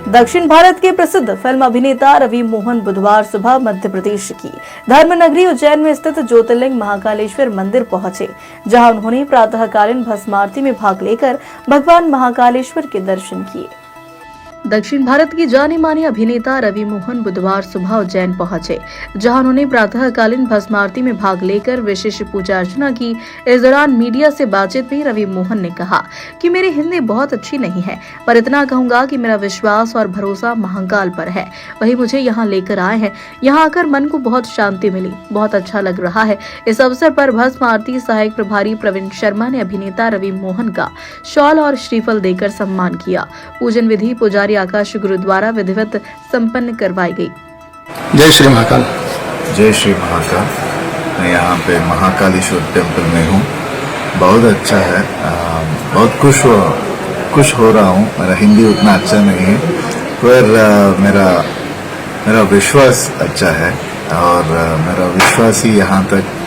दक्षिण भारत के प्रसिद्ध फिल्म अभिनेता रवि मोहन बुधवार सुबह मध्य प्रदेश की धर्मनगरी उज्जैन में स्थित ज्योतिर्लिंग महाकालेश्वर मंदिर पहुंचे, जहां उन्होंने प्रातःकालीन भस्म आरती में भाग लेकर भगवान महाकालेश्वर के दर्शन किए। दक्षिण भारत की जाने माने अभिनेता रवि मोहन बुधवार सुबह उज्जैन पहुंचे, जहां उन्होंने प्रातःकालीन भस्म आरती में भाग लेकर विशेष पूजा अर्चना की। इस दौरान मीडिया से बातचीत में रवि मोहन ने कहा कि मेरी हिंदी बहुत अच्छी नहीं है, पर इतना कहूंगा कि मेरा विश्वास और भरोसा महाकाल पर है। वही मुझे यहाँ लेकर आए हैं। यहाँ आकर मन को बहुत शांति मिली, बहुत अच्छा लग रहा है। इस अवसर पर भस्म आरती सहायक प्रभारी प्रवीण शर्मा ने अभिनेता रवि मोहन का शॉल और श्रीफल देकर सम्मान किया। पूजन विधि पुजारी आकाश गुरुद्वारा विधिवत संपन्न करवाई गई। जय श्री महाकाल। जय श्री महाकाल। मैं यहाँ पे महाकालेश्वर टेम्पल में हूँ। बहुत अच्छा है, बहुत खुश हो रहा हूँ। मेरा हिंदी उतना अच्छा नहीं है, पर मेरा विश्वास अच्छा है और मेरा विश्वास ही यहाँ तक।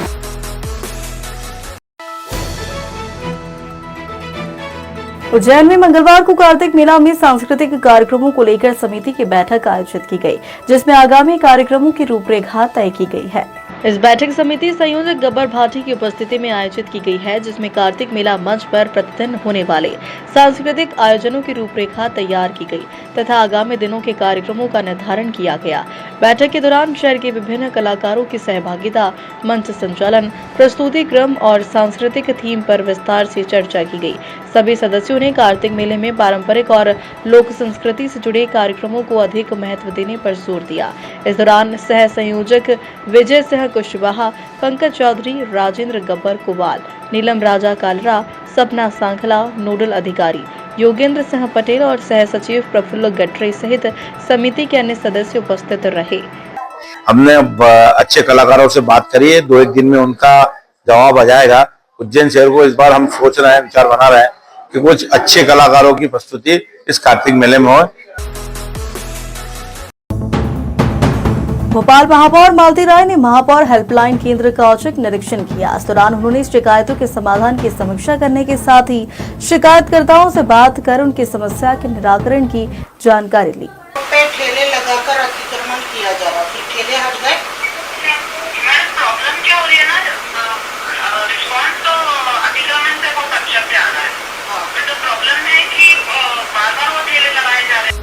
उज्जैन में मंगलवार को कार्तिक मेला में सांस्कृतिक कार्यक्रमों को लेकर समिति की बैठक आयोजित की गई, जिसमें आगामी कार्यक्रमों की रूपरेखा तय की गई है। इस बैठक समिति संयोजक गब्बर भाटी की उपस्थिति में आयोजित की गई है, जिसमें कार्तिक मेला मंच पर प्रतिदिन होने वाले सांस्कृतिक आयोजनों की रूपरेखा तैयार की गई तथा आगामी दिनों के कार्यक्रमों का निर्धारण किया गया। बैठक के दौरान शहर के विभिन्न कलाकारों की सहभागिता, मंच संचालन, प्रस्तुति क्रम और सांस्कृतिक थीम पर विस्तार से चर्चा की गई। सभी सदस्यों ने कार्तिक मेले में पारंपरिक और लोक संस्कृति से जुड़े कार्यक्रमों को अधिक महत्व देने पर जोर दिया। इस दौरान सह संयोजक विजय सिंह कुशवाहा, पंकज चौधरी, राजेंद्र गब्बर कुवाल, नीलम राजा कालरा, सपना सांखला, नोडल अधिकारी योगेंद्र सिंह पटेल और सह सचिव प्रफुल्ल गट्रे सहित समिति के अन्य सदस्य उपस्थित रहे। हमने अब अच्छे कलाकारों से बात करी है, 2-1 दिन में उनका जवाब आ जाएगा। उज्जैन शहर को इस बार हम सोच रहे हैं, विचार बना रहे हैं कि कुछ अच्छे कलाकारों की प्रस्तुति इस कार्तिक मेले में हो। भोपाल महापौर मालती राय ने महापौर हेल्पलाइन केंद्र का औचक निरीक्षण किया। इस दौरान उन्होंने शिकायतों के समाधान की समीक्षा करने के साथ ही शिकायतकर्ताओं से बात कर उनकी समस्या के निराकरण की जानकारी ली। ठेले लगाकर अतिक्रमण किया जा रहा था, ठेले हट गए। प्रॉब्लम क्या हो रही है ना, रिस्पॉन्स तो अतिक्रमण से बहुत अच्छा से आ रहा है, तो प्रॉब्लम है कि बार-बार वो ठेले लगाए जा रहे हैं।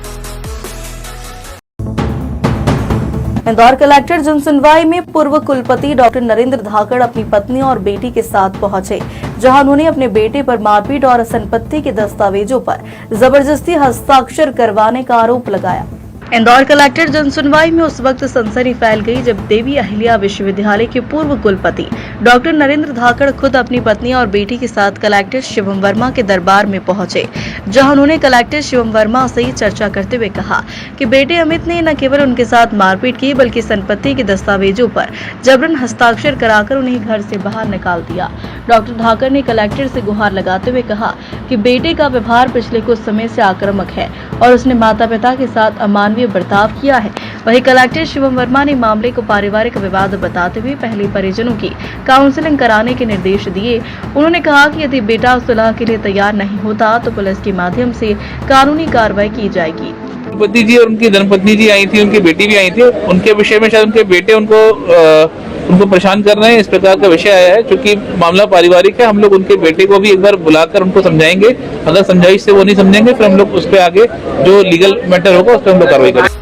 इंदौर कलेक्टर जनसुनवाई में पूर्व कुलपति डॉक्टर नरेंद्र धाकड़ अपनी पत्नी और बेटी के साथ पहुंचे, जहां उन्होंने अपने बेटे पर मारपीट और संपत्ति के दस्तावेजों पर जबरदस्ती हस्ताक्षर करवाने का आरोप लगाया। इंदौर कलेक्टर जनसुनवाई में उस वक्त सनसनी फैल गई जब देवी अहिल्या विश्वविद्यालय के पूर्व कुलपति डॉक्टर नरेंद्र धाकड़ खुद अपनी पत्नी और बेटी के साथ कलेक्टर शिवम वर्मा के दरबार में पहुंचे, जहां उन्होंने कलेक्टर शिवम वर्मा से चर्चा करते हुए कहा कि बेटे अमित ने न केवल उनके साथ मारपीट की, बल्कि संपत्ति के दस्तावेजों पर जबरन हस्ताक्षर कराकर उन्हें घर से बाहर निकाल दिया। डॉक्टर धाकड़ ने कलेक्टर से गुहार लगाते हुए कहा कि बेटे का व्यवहार पिछले कुछ समय से आक्रामक है और उसने माता पिता के साथ अमानवीय बर्ताव किया है। वहीं कलेक्टर शिवम वर्मा ने मामले को पारिवारिक विवाद बताते हुए पहले परिजनों की काउंसलिंग कराने के निर्देश दिए। उन्होंने कहा कि यदि बेटा सुलह के लिए तैयार नहीं होता तो पुलिस के माध्यम से कानूनी कार्रवाई की जाएगी। पति जी और उनकी धर्मपत्नी जी आई थी, उनकी बेटी भी आई थी। उनके विषय में शायद उनके बेटे उनको परेशान कर रहे हैं, इस प्रकार का विषय आया है। चूंकि मामला पारिवारिक है, हम लोग उनके बेटे को भी एक बार बुलाकर उनको समझाएंगे। अगर समझाइश से वो नहीं समझेंगे, फिर हम लोग उस पर आगे जो लीगल मैटर होगा उस पर हम लोग कार्रवाई करेंगे।